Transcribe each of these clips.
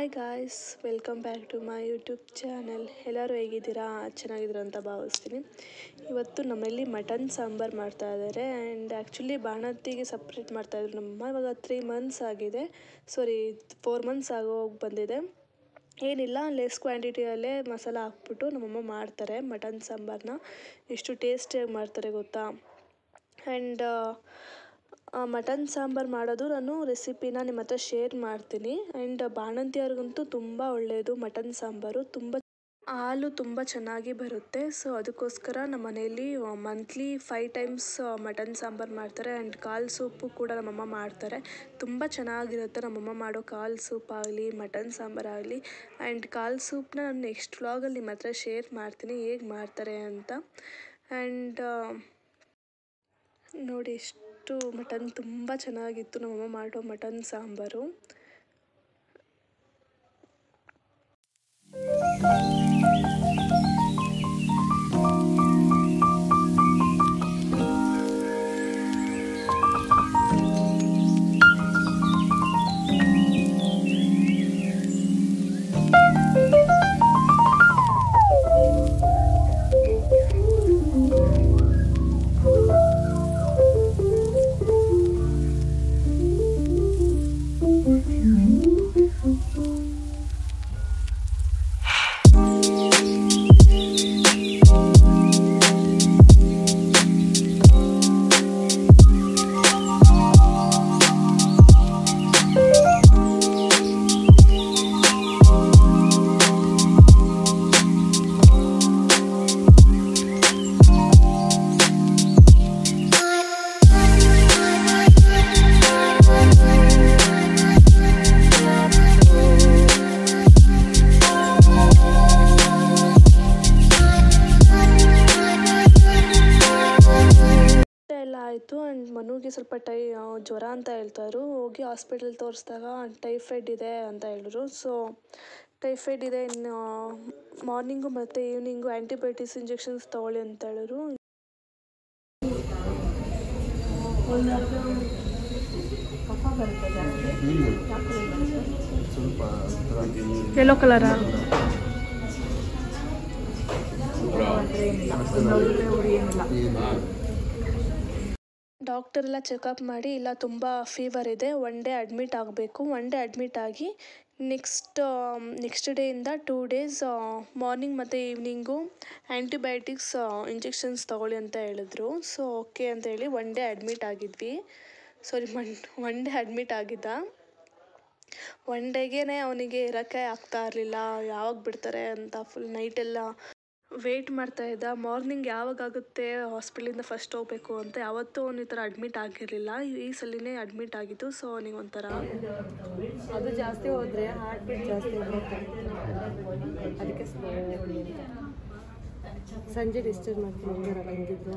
Hi guys, welcome back to my YouTube channel. ಎಲ್ಲರೂ ಹೇಗಿದ್ದೀರಾ? ಚೆನ್ನಾಗಿದ್ದೀರಾ ಅಂತ ಭಾವಿಸ್ತೀನಿ. ಇವತ್ತು ನಮ್ಮಲ್ಲಿ ಮಟನ್ ಸಾಂಬಾರು ಮಾಡ್ತಾ ಇದ್ದಾರೆ. ಆ್ಯಂಡ್ ಆ್ಯಕ್ಚುಲಿ ಬಾಣಂತಿಗೆ ಸಪ್ರೇಟ್ ಮಾಡ್ತಾಯಿದ್ರು ನಮ್ಮಮ್ಮ. ಇವಾಗ 3 ಮಂತ್ಸ್ ಆಗಿದೆ, 4 ಮಂತ್ಸ್ ಆಗೋಗಿ ಬಂದಿದೆ. ಏನಿಲ್ಲ, ಲೆಸ್ ಕ್ವಾಂಟಿಟಿಯಲ್ಲೇ ಮಸಾಲ ಹಾಕ್ಬಿಟ್ಟು ನಮ್ಮಮ್ಮ ಮಾಡ್ತಾರೆ ಮಟನ್ ಸಾಂಬಾರನ್ನ. ಎಷ್ಟು ಟೇಸ್ಟಿಯಾಗಿ ಮಾಡ್ತಾರೆ ಗೊತ್ತಾ. ಆ್ಯಂಡ್ ಮಟನ್ ಸಾಂಬಾರು ಮಾಡೋದು ನಾನು ರೆಸಿಪಿನ ನಿಮ್ಮ ಹತ್ರ ಶೇರ್ ಮಾಡ್ತೀನಿ. ಆ್ಯಂಡ್ ಬಾಣಂತಿಯವ್ರಿಗಂತೂ ತುಂಬ ಒಳ್ಳೆಯದು ಮಟನ್ ಸಾಂಬಾರು. ಹಾಲು ತುಂಬ ಚೆನ್ನಾಗಿ ಬರುತ್ತೆ. ಸೊ ಅದಕ್ಕೋಸ್ಕರ ನಮ್ಮ ಮನೆಯಲ್ಲಿ ಮಂತ್ಲಿ 5 ಟೈಮ್ಸ್ ಮಟನ್ ಸಾಂಬಾರು ಮಾಡ್ತಾರೆ. ಆ್ಯಂಡ್ ಕಾಳು ಸೂಪು ಕೂಡ ನಮ್ಮಮ್ಮ ಮಾಡ್ತಾರೆ. ತುಂಬ ಚೆನ್ನಾಗಿರುತ್ತೆ ನಮ್ಮಮ್ಮ ಮಾಡೋ ಕಾಳು ಸೂಪ್ ಆಗಲಿ, ಮಟನ್ ಸಾಂಬಾರಾಗಲಿ. ಆ್ಯಂಡ್ ಕಾಳು ಸೂಪನ್ನ ನಾನು ನೆಕ್ಸ್ಟ್ ವ್ಲಾಗಲ್ಲಿ ನಿಮ್ಮ ಹತ್ರ ಶೇರ್ ಮಾಡ್ತೀನಿ ಹೇಗೆ ಮಾಡ್ತಾರೆ ಅಂತ. ಆ್ಯಂಡ್ ನೋಡಿ, ಎಷ್ಟು ಮಟನ್ ತುಂಬ ಚೆನ್ನಾಗಿತ್ತು ನಮ್ಮಮ್ಮ ಮಾಡೋ ಮಟನ್ ಸಾಂಬಾರು. ಆಯಿತು. ಆ್ಯಂಡ್ ಮನುಗೆ ಸ್ವಲ್ಪ ಜ್ವರ ಅಂತ ಹೇಳ್ತಾಯಿದ್ರು. ಹೋಗಿ ಹಾಸ್ಪಿಟಲ್ ತೋರಿಸಿದಾಗ ಟೈಫಾಯ್ಡ್ ಇದೆ ಅಂತ ಹೇಳಿದ್ರು. ಸೊ ಟೈಫಾಯ್ಡ್ ಇದೆ, ಇನ್ನು ಮಾರ್ನಿಂಗು ಮತ್ತು ಈವ್ನಿಂಗು ಆ್ಯಂಟಿಬಯೋಟಿಕ್ಸ್ ಇಂಜೆಕ್ಷನ್ಸ್ ತೊಗೊಳ್ಳಿ ಅಂತ ಹೇಳಿದ್ರು. ಯೆಲ್ಲೋ ಕಲರಾ? ಡಾಕ್ಟರ್ ಎಲ್ಲ ಚೆಕಪ್ ಮಾಡಿ, ಇಲ್ಲ ತುಂಬ ಫೀವರ್ ಇದೆ, 1 ಡೇ ಅಡ್ಮಿಟ್ ಆಗಬೇಕು. 1 ಡೇ ಅಡ್ಮಿಟ್ ಆಗಿ ನೆಕ್ಸ್ಟ್ ಡೇಯಿಂದ 2 ಡೇಸ್ ಮಾರ್ನಿಂಗ್ ಮತ್ತು ಈವ್ನಿಂಗು ಆ್ಯಂಟಿಬಯೋಟಿಕ್ಸ್ ಇಂಜೆಕ್ಷನ್ಸ್ ತೊಗೊಳ್ಳಿ ಅಂತ ಹೇಳಿದ್ರು. ಸೊ ಓಕೆ ಅಂತ ಹೇಳಿ 1 ಡೇ ಅಡ್ಮಿಟ್ ಆಗಿದ್ವಿ. 1 ಡೇ ಅಡ್ಮಿಟ್ ಆಗಿದ್ದ. 1 ಡೇಗೆ ಅವನಿಗೆ ಇರೋಕ್ಕೆ ಆಗ್ತಾ ಇರಲಿಲ್ಲ, ಯಾವಾಗ ಬಿಡ್ತಾರೆ ಅಂತ ಫುಲ್ ನೈಟೆಲ್ಲ ವೆಯ್ಟ್ ಮಾಡ್ತಾಯಿದ್ದ. ಮಾರ್ನಿಂಗ್ ಯಾವಾಗ ಆಗುತ್ತೆ ಹಾಸ್ಪಿಟ್ಲಿಂದ ಫಸ್ಟ್ ಹೋಗಬೇಕು ಅಂತ. ಯಾವತ್ತೂ ಅವನು ಈ ಥರ ಅಡ್ಮಿಟ್ ಆಗಿರಲಿಲ್ಲ, ಈ ಸಲಿನೇ ಅಡ್ಮಿಟ್ ಆಗಿದ್ದು. ಸೊ ಅವನಿಗೆ ಒಂಥರ ಅದು ಜಾಸ್ತಿ ಹೋದರೆ ಹಾರ್ಟ್ ಬೀಟ್ ಜಾಸ್ತಿ ಆಗುತ್ತೆ, ಅದಕ್ಕೆ ಸಂಜೆ ಡಿಸ್ಚಾರ್ಜ್ ಮಾಡ್ತೀನಿ ಹಂಗಾರಲ್ಲ ಹೆಂಗಿದ್ರು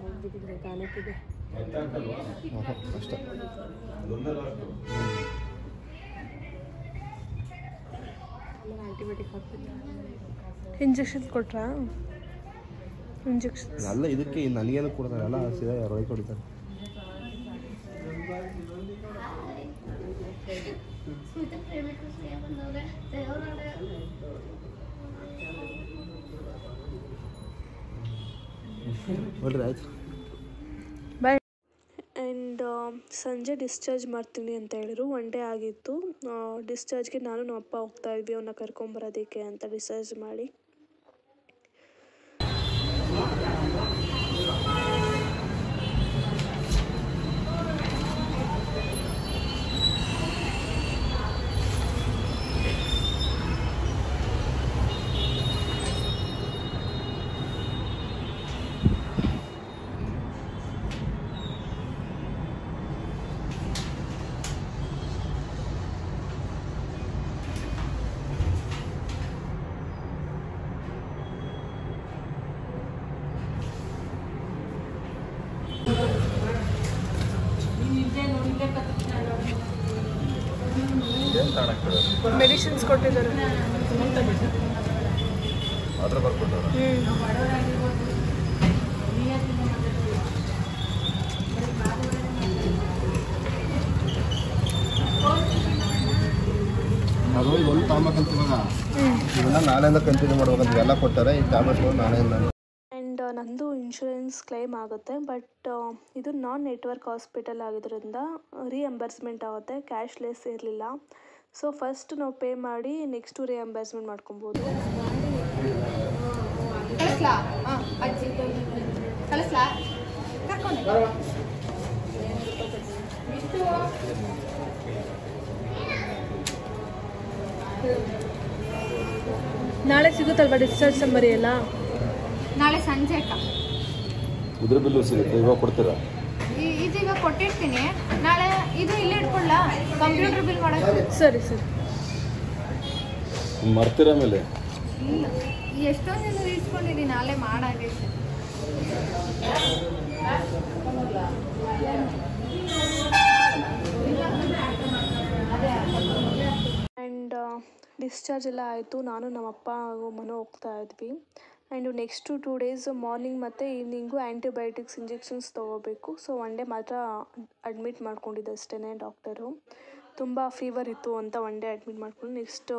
ಹೋಗ್ಬಿಟ್ಟಿದ್ರೆ ಕಾಣಕ್ಕಿದೆ ಆಂಟಿಬಯೋಟಿಕ್ ಹಾಕ್ತಿದ್ದೆ. ಇಂಜೆಕ್ಷನ್ ಕೊಟ್ರಾ? ಇಂಜೆಕ್ಷನ್ ಅಲ್ಲ, ಇದಕ್ಕೆ ನನಗೇನು ಕೊಡ್ತಾರೆ ಅಲ್ಲ, ಸೀದಾ ರೊಯ್ ಕೊಡ್ತಾರೆ. ನೋಡ್ರಿ ಆಯ್ತು. ಬಾಯ್. ಆ್ಯಂಡ್ ಸಂಜೆ ಡಿಸ್ಚಾರ್ಜ್ ಮಾಡ್ತೀನಿ ಅಂತ ಹೇಳಿದ್ರು. 1 ಡೇ ಆಗಿತ್ತು ಡಿಸ್ಚಾರ್ಜ್ಗೆ. ನಾನು ನಮ್ಮ ಅಪ್ಪ ಹೋಗ್ತಾ ಇದ್ವಿ ಅವನ್ನ ಕರ್ಕೊಂಬರೋದಕ್ಕೆ ಅಂತ ಡಿಸ್ಚಾರ್ಜ್ ಮಾಡಿ. ಮೆಡಿಸಿನ್ಸ್ ಕೊಟ್ಟಿದ್ದಾರೆ. ಅದು ಒಂದು ತಾಂಬಕ್ಕಂತ ಇವಾಗ ಇವೆಲ್ಲ ನಾಳೆಯಿಂದ ಕಂಟಿನ್ಯೂ ಮಾಡ್ಬೇಕಂತ ಎಲ್ಲ ಕೊಟ್ಟಾರೆ ಈ ಟ್ಯಾಬ್ಲೆಟ್ಗಳು ನಾಳೆಯಿಂದ. ಆ್ಯಂಡ್ ನಂದು ಇನ್ಶೂರೆನ್ಸ್ ಕ್ಲೈಮ್ ಆಗುತ್ತೆ, ಬಟ್ ಇದು ನಾನ್ ನೆಟ್ವರ್ಕ್ ಹಾಸ್ಪಿಟಲ್ ಆಗಿದ್ದರಿಂದ ರಿಎಂಬರ್ಸ್ಮೆಂಟ್ ಆಗುತ್ತೆ, ಕ್ಯಾಶ್ಲೆಸ್ ಇರಲಿಲ್ಲ. ಸೊ ಫಸ್ಟ್ ನಾವು ಪೇ ಮಾಡಿ ನೆಕ್ಸ್ಟು ರಿಎಂಬರ್ಸ್ಮೆಂಟ್ ಮಾಡ್ಕೊಬೋದು. ನಾಳೆ ಸಿಗುತ್ತಲ್ವಾ ಡಿಸ್ಚಾರ್ಜ್ ಸಮ್ಮರಿ ಎಲ್ಲ? ನಾಳೆ ಸಂಜೆ ಅಕ್ಕ. ಇದ್ರ ಬಿಲ್ಲು ಸಿಗುತ್ತೆ, ಇವಾಗ ಕೊಡ್ತೀರಾ? ಇದು ಇವಾಗ ಕೊಟ್ಟಿರ್ತೀನಿ, ನಾಳೆ ಇದು ಇಲ್ಲೇ ಇಟ್ಕೊಳ್ಳ ಕಂಪ್ಯೂಟರ್ ಬಿಲ್ ಮಾಡೋಕ್ಕೆ. ಸರಿ ಸರಿ. ಮರ್ತಿರ ಮೇಲೆ ಇಲ್ಲ, ಎಷ್ಟೊಂದು ಜನ ಇಟ್ಕೊಂಡಿದ್ದೀನಿ, ನಾಳೆ ಮಾಡಾಗೈತೆ. ಆ್ಯಂಡ್ ಡಿಸ್ಚಾರ್ಜ್ ಎಲ್ಲ ಆಯಿತು. ನಾನು ನಮ್ಮಪ್ಪ ಹಾಗೂ ಮನೆ ಹೋಗ್ತಾ ಇದ್ವಿ. ಆ್ಯಂಡ್ ನೆಕ್ಸ್ಟು 2 ಡೇಸ್ ಮಾರ್ನಿಂಗ್ ಮತ್ತು ಈವ್ನಿಂಗು ಆ್ಯಂಟಿಬಯೋಟಿಕ್ಸ್ ಇಂಜೆಕ್ಷನ್ಸ್ ತೊಗೋಬೇಕು. ಸೊ 1 ಡೇ ಮಾತ್ರ ಅಡ್ಮಿಟ್ ಮಾಡ್ಕೊಂಡಿದ್ದೆ ಅಷ್ಟೇ. ಡಾಕ್ಟರು ತುಂಬ ಫೀವರ್ ಇತ್ತು ಅಂತ 1 ಡೇ ಅಡ್ಮಿಟ್ ಮಾಡ್ಕೊಂಡು ನೆಕ್ಸ್ಟ್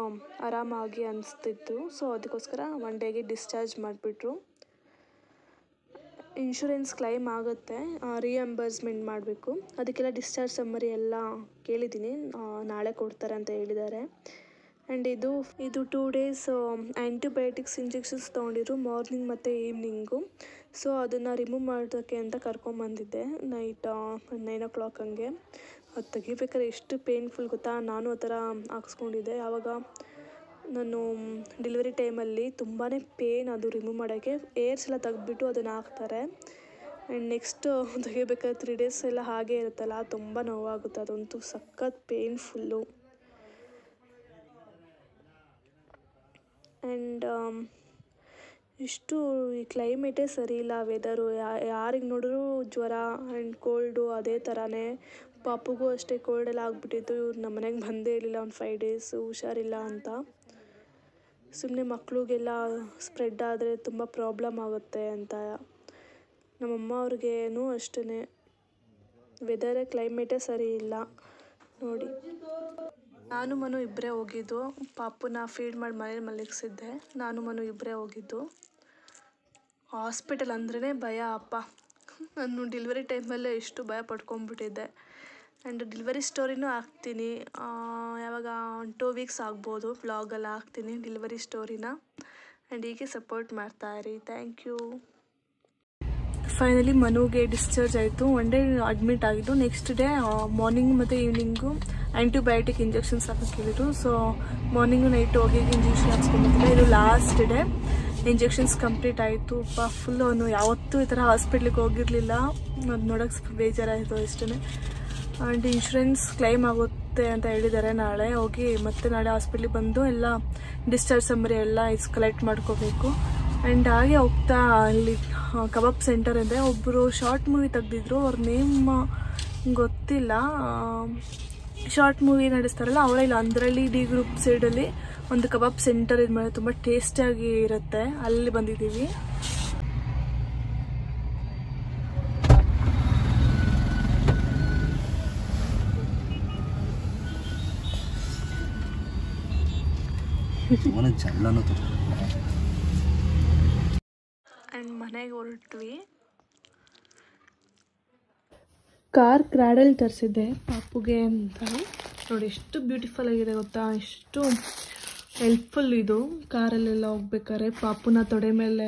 ಆರಾಮಾಗಿ ಅನಿಸ್ತಿತ್ತು. ಸೊ ಅದಕ್ಕೋಸ್ಕರ 1 ಡೇಗೆ ಡಿಸ್ಚಾರ್ಜ್ ಮಾಡಿಬಿಟ್ರು. ಇನ್ಶೂರೆನ್ಸ್ ಕ್ಲೈಮ್ ಆಗುತ್ತೆ, ರಿಎಂಬರ್ಸ್ಮೆಂಟ್ ಮಾಡಬೇಕು. ಅದಕ್ಕೆಲ್ಲ ಡಿಸ್ಚಾರ್ಜ್ ಸಮ್ಮರಿ ಎಲ್ಲ ಕೇಳಿದ್ದೀನಿ, ನಾಳೆ ಕೊಡ್ತಾರೆ ಅಂತ ಹೇಳಿದ್ದಾರೆ. ಆ್ಯಂಡ್ ಇದು 2 ಡೇಸ್ ಆ್ಯಂಟಿಬಯೋಟಿಕ್ಸ್ ಇಂಜೆಕ್ಷನ್ಸ್ ತೊಗೊಂಡಿದ್ರು ಮಾರ್ನಿಂಗ್ ಮತ್ತು ಈವ್ನಿಂಗು. ಸೊ ಅದನ್ನು ರಿಮೂವ್ ಮಾಡೋಕ್ಕೆ ಅಂತ ಕರ್ಕೊಂಬಂದಿದ್ದೆ ನೈಟ್ 9 o'clock ಹಂಗೆ. ಅದು ತೆಗಿಬೇಕಾದ್ರೆ ಎಷ್ಟು ಪೇನ್ಫುಲ್ ಗೊತ್ತಾ. ನಾನು ಆ ಥರ ಹಾಕ್ಸ್ಕೊಂಡಿದ್ದೆ. ಆವಾಗ ನಾನು ಡೆಲಿವರಿ ಟೈಮಲ್ಲಿ ತುಂಬಾ ಪೇನ್ ಅದು ರಿಮೂವ್ ಮಾಡೋಕ್ಕೆ. ಏರ್ಸ್ ಎಲ್ಲ ತೆಗೆದ್ಬಿಟ್ಟು ಅದನ್ನು ಹಾಕ್ತಾರೆ. ಆ್ಯಂಡ್ ನೆಕ್ಸ್ಟ್ ತೆಗಿಬೇಕಾದ್ರೆ 3 ಡೇಸ್ ಎಲ್ಲ ಹಾಗೇ ಇರುತ್ತಲ್ಲ, ತುಂಬ ನೋವಾಗುತ್ತೆ. ಅದಂತೂ ಸಖತ್ ಪೇನ್ಫುಲ್ಲು. ಆ್ಯಂಡ್ ಇಷ್ಟು ಈ ಕ್ಲೈಮೇಟೇ ಸರಿ ಇಲ್ಲ, ವೆದರು ಯಾರಿಗೆ ನೋಡಿದ್ರು ಜ್ವರ ಆ್ಯಂಡ್ ಕೋಲ್ಡು ಅದೇ ಥರನೇ. ಪಾಪುಗೂ ಅಷ್ಟೇ ಕೋಲ್ಡ್ ಎಲ್ಲ ಆಗಿಬಿಟ್ಟಿತ್ತು. ಇವ್ರು ನಮ್ಮ ಮನೆಗೆ ಬಂದೇ ಇರಲಿಲ್ಲ ಒಂದು 5 days ಹುಷಾರಿಲ್ಲ ಅಂತ. ಸುಮ್ಮನೆ ಮಕ್ಳಿಗೆಲ್ಲ ಸ್ಪ್ರೆಡ್ ಆದರೆ ತುಂಬ ಪ್ರಾಬ್ಲಮ್ ಆಗುತ್ತೆ ಅಂತ. ನಮ್ಮಮ್ಮ ಅವ್ರಿಗೇನು ಅಷ್ಟೇ, ವೆದರೇ ಕ್ಲೈಮೇಟೇ ಸರಿ ಇಲ್ಲ ನೋಡಿ. ನಾನು ಮನು ಇಬ್ಬರೇ ಹೋಗಿದ್ದು. ಪಾಪುನ ಫೀಡ್ ಮಾಡಿ ಮನೇಲಿ ಮಲಗಿಸಿದ್ದೆ. ನಾನು ಮನು ಇಬ್ಬರೇ ಹೋಗಿದ್ದು. ಹಾಸ್ಪಿಟಲ್ ಅಂದ್ರೇ ಭಯ ಅಪ್ಪ. ನಾನು ಡೆಲಿವರಿ ಟೈಮಲ್ಲೇ ಎಷ್ಟು ಭಯ ಪಡ್ಕೊಂಡ್ಬಿಟ್ಟಿದ್ದೆ. ಆ್ಯಂಡ್ ಡೆಲಿವರಿ ಸ್ಟೋರಿನೂ ಹಾಕ್ತೀನಿ, ಯಾವಾಗ 2 weeks ಆಗ್ಬೋದು, ವ್ಲಾಗೆಲ್ಲ ಹಾಕ್ತೀನಿ ಡೆಲಿವರಿ ಸ್ಟೋರಿನ. ಆ್ಯಂಡ್ ಹೀಗೆ ಸಪೋರ್ಟ್ ಮಾಡ್ತಾಯಿರಿ. Thank you. ಫೈನಲಿ ಮನುಗೆ ಡಿಸ್ಚಾರ್ಜ್ ಆಯಿತು. 1 ಡೇ ಅಡ್ಮಿಟ್ ಆಗಿದ್ದು. ನೆಕ್ಸ್ಟ್ ಡೇ ಮಾರ್ನಿಂಗ್ ಮತ್ತು ಈವ್ನಿಂಗು ಆ್ಯಂಟಿಬಯೋಟಿಕ್ ಇಂಜೆಕ್ಷನ್ಸ್ ಹಾಕೋಕ್ಕೆ ಹೇಳಿದ್ರು. ಸೊ ಮಾರ್ನಿಂಗು ನೈಟು ಹೋಗಿ ಇಂಜೆಕ್ಷನ್ ಹಾಕ್ಸ್ಕೊಂಡ್ಬಂದಿದ್ದೆ. ಇದು ಲಾಸ್ಟ್ ಡೇ. ಇಂಜೆಕ್ಷನ್ಸ್ ಕಂಪ್ಲೀಟ್ ಆಯಿತು. ಫುಲ್ಲು ಅವನು ಯಾವತ್ತೂ ಈ ಥರ ಹಾಸ್ಪಿಟ್ಲಿಗೆ ಹೋಗಿರಲಿಲ್ಲ. ಅದು ನೋಡೋಕ್ಕೆ ಸ್ವಲ್ಪ ಬೇಜಾರಾಯಿತು ಅಷ್ಟೇ. ಆ್ಯಂಡ್ ಇನ್ಶೂರೆನ್ಸ್ ಕ್ಲೈಮ್ ಆಗುತ್ತೆ ಅಂತ ಹೇಳಿದ್ದಾರೆ. ನಾಳೆ ಹೋಗಿ ಮತ್ತೆ ನಾಳೆ ಹಾಸ್ಪಿಟ್ಲಿಗೆ ಬಂದು ಎಲ್ಲ ಡಿಸ್ಚಾರ್ಜ್ ಸಮ್ಮರಿ ಎಲ್ಲ ಕಲೆಕ್ಟ್ ಮಾಡ್ಕೋಬೇಕು. ಆ್ಯಂಡ್ ಹಾಗೆ ಹೋಗ್ತಾ ಅಲ್ಲಿ ಕಬಾಬ್ ಸೆಂಟರ್ ಇದೆ. ಒಬ್ಬರು ಶಾರ್ಟ್ ಮೂವಿ ತೆಗ್ದಿದ್ರು, ಅವ್ರ ನೇಮ್ ಗೊತ್ತಿಲ್ಲ. ಶಾರ್ಟ್ ಮೂವಿ ನಡೆಸ್ತಾರಲ್ಲ ಅವಳೇ. ಇಲ್ಲ ಅಂದ್ರಲ್ಲಿ ಡಿ ಗ್ರೂಪ್ ಸೈಡಲ್ಲಿ ಒಂದು ಕಬಾಬ್ ಸೆಂಟರ್ ಇದು ಮೇಲೆ ತುಂಬ ಟೇಸ್ಟಿಯಾಗಿ ಇರುತ್ತೆ. ಅಲ್ಲಿ ಬಂದಿದ್ದೀವಿ. ಆ್ಯಂಡ್ ಮನೆಗೆ ಹೊರಟ್ವಿ. ಕಾರ್ ಕ್ರಾಡಲ್ ತರಿಸಿದ್ದೆ ಪಾಪುಗೆ ಅಂತ. ನೋಡಿ ಎಷ್ಟು ಬ್ಯೂಟಿಫುಲ್ ಆಗಿದೆ ಗೊತ್ತಾ, ಎಷ್ಟು ಹೆಲ್ಪ್ಫುಲ್ ಇದು. ಕಾರಲ್ಲೆಲ್ಲ ಹೋಗ್ಬೇಕಾದ್ರೆ ಪಾಪುನ ತೊಡೆ ಮೇಲೆ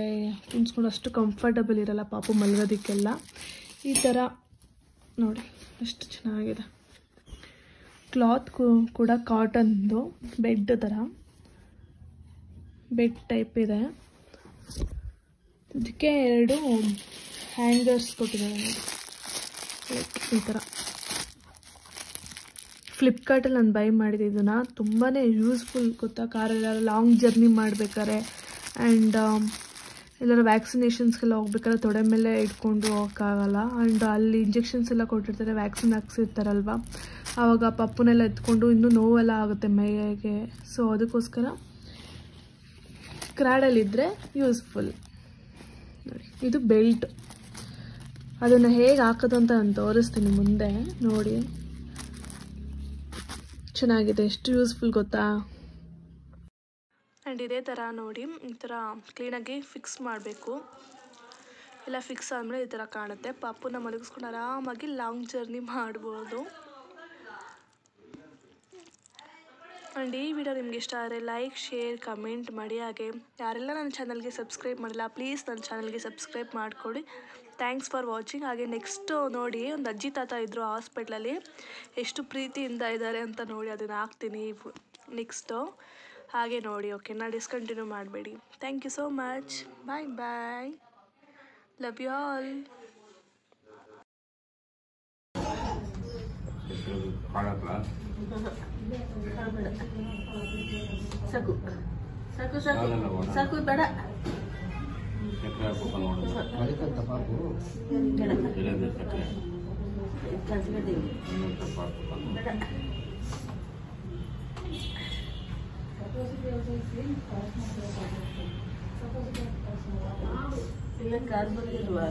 ಕುಂತ್ಕೊಂಡು ಅಷ್ಟು ಕಂಫರ್ಟಬಲ್ ಇರಲ್ಲ ಪಾಪು ಮಲಗೋದಕ್ಕೆಲ್ಲ. ಈ ಥರ ನೋಡಿ ಎಷ್ಟು ಚೆನ್ನಾಗಿದೆ. ಕ್ಲಾತ್ ಕೂಡ ಕಾಟನ್ದು, ಬೆಡ್ ಥರ ಬೆಡ್ ಟೈಪ್ ಇದೆ. ಇದಕ್ಕೆ 2 ಹ್ಯಾಂಗರ್ಸ್ ಕೊಟ್ಟಿದ್ದಾರೆ ನೋಡಿ, ಈ ಥರ. ಫ್ಲಿಪ್ಕಾರ್ಟಲ್ಲಿ ನಾನು ಬೈ ಮಾಡಿದೆ ಇದನ್ನು. ತುಂಬಾ ಯೂಸ್ಫುಲ್ ಗೊತ್ತಾ, ಕಾರೆಲ್ಲ ಲಾಂಗ್ ಜರ್ನಿ ಮಾಡಬೇಕಾದ್ರೆ ಆ್ಯಂಡ್ ಎಲ್ಲರೂ ವ್ಯಾಕ್ಸಿನೇಷನ್ಸ್ಗೆಲ್ಲ ಹೋಗ್ಬೇಕಾದ್ರೆ ತೊಡೆ ಮೇಲೆ ಇಟ್ಕೊಂಡು ಹೋಗೋಕ್ಕಾಗಲ್ಲ. ಆ್ಯಂಡ್ ಅಲ್ಲಿ ಇಂಜೆಕ್ಷನ್ಸ್ ಎಲ್ಲ ಕೊಟ್ಟಿರ್ತಾರೆ, ವ್ಯಾಕ್ಸಿನ್ ಹಾಕ್ಸಿರ್ತಾರಲ್ವ, ಆವಾಗ ಪಪ್ಪುನೆಲ್ಲ ಎತ್ಕೊಂಡು ಇನ್ನೂ ನೋವೆಲ್ಲ ಆಗುತ್ತೆ ಮೈಗೆ. ಸೊ ಅದಕ್ಕೋಸ್ಕರ ಕ್ರಾಡಲ್ಲಿದ್ದರೆ ಯೂಸ್ಫುಲ್. ನೋಡಿ ಇದು ಬೆಲ್ಟ್. ಅದನ್ನು ಹೇಗೆ ಹಾಕೋದು ಅಂತ ನಾನು ತೋರಿಸ್ತೀನಿ ಮುಂದೆ ನೋಡಿ. ಚೆನ್ನಾಗಿದೆ, ಎಷ್ಟು ಯೂಸ್ಫುಲ್ ಗೊತ್ತಾ. ಆ್ಯಂಡ್ ಇದೇ ಥರ ನೋಡಿ ಈ ಥರ ಕ್ಲೀನಾಗಿ ಫಿಕ್ಸ್ ಮಾಡಬೇಕು. ಎಲ್ಲ ಫಿಕ್ಸ್ ಆದಮೇಲೆ ಈ ಥರ ಕಾಣುತ್ತೆ. ಪಾಪುನ ಮಲಗಿಸ್ಕೊಂಡು ಆರಾಮಾಗಿ ಲಾಂಗ್ ಜರ್ನಿ ಮಾಡ್ಬೋದು. ಆ್ಯಂಡ್ ಈ ವಿಡಿಯೋ ನಿಮ್ಗೆ ಇಷ್ಟ ಆದರೆ ಲೈಕ್, ಶೇರ್, ಕಮೆಂಟ್ ಮಾಡಿ. ಹಾಗೆ ಯಾರೆಲ್ಲ ನನ್ನ ಚಾನಲ್ಗೆ ಸಬ್ಸ್ಕ್ರೈಬ್ ಮಾಡಿಲ್ಲ ಪ್ಲೀಸ್ ನನ್ನ ಚಾನಲ್ಗೆ ಸಬ್ಸ್ಕ್ರೈಬ್ ಮಾಡಿಕೊಡಿ. Thanks for watching. ಹಾಗೆ ನೆಕ್ಸ್ಟು ನೋಡಿ, ಒಂದು ಅಜ್ಜಿ ತಾತ ಇದ್ದರು ಹಾಸ್ಪಿಟ್ಲಲ್ಲಿ, ಎಷ್ಟು ಪ್ರೀತಿಯಿಂದ ಇದ್ದಾರೆ ಅಂತ ನೋಡಿ, ಅದನ್ನು ಹಾಕ್ತೀನಿ ನೆಕ್ಸ್ಟು. ಹಾಗೆ ನೋಡಿ, ಓಕೆನಾ? ಡಿಸ್ಕಂಟಿನ್ಯೂ ಮಾಡಬೇಡಿ. Thank you so much. Bye bye. Love you all. ಸಾಕು ಸಾಕು ಸಾಕು ಸಾಕು ಬೇಡ ಅದಕ್ಕಂತ ಪಾಪು ಇಲ್ಲ ಕಾರ್ ಬಂದಿಲ್ವಾ?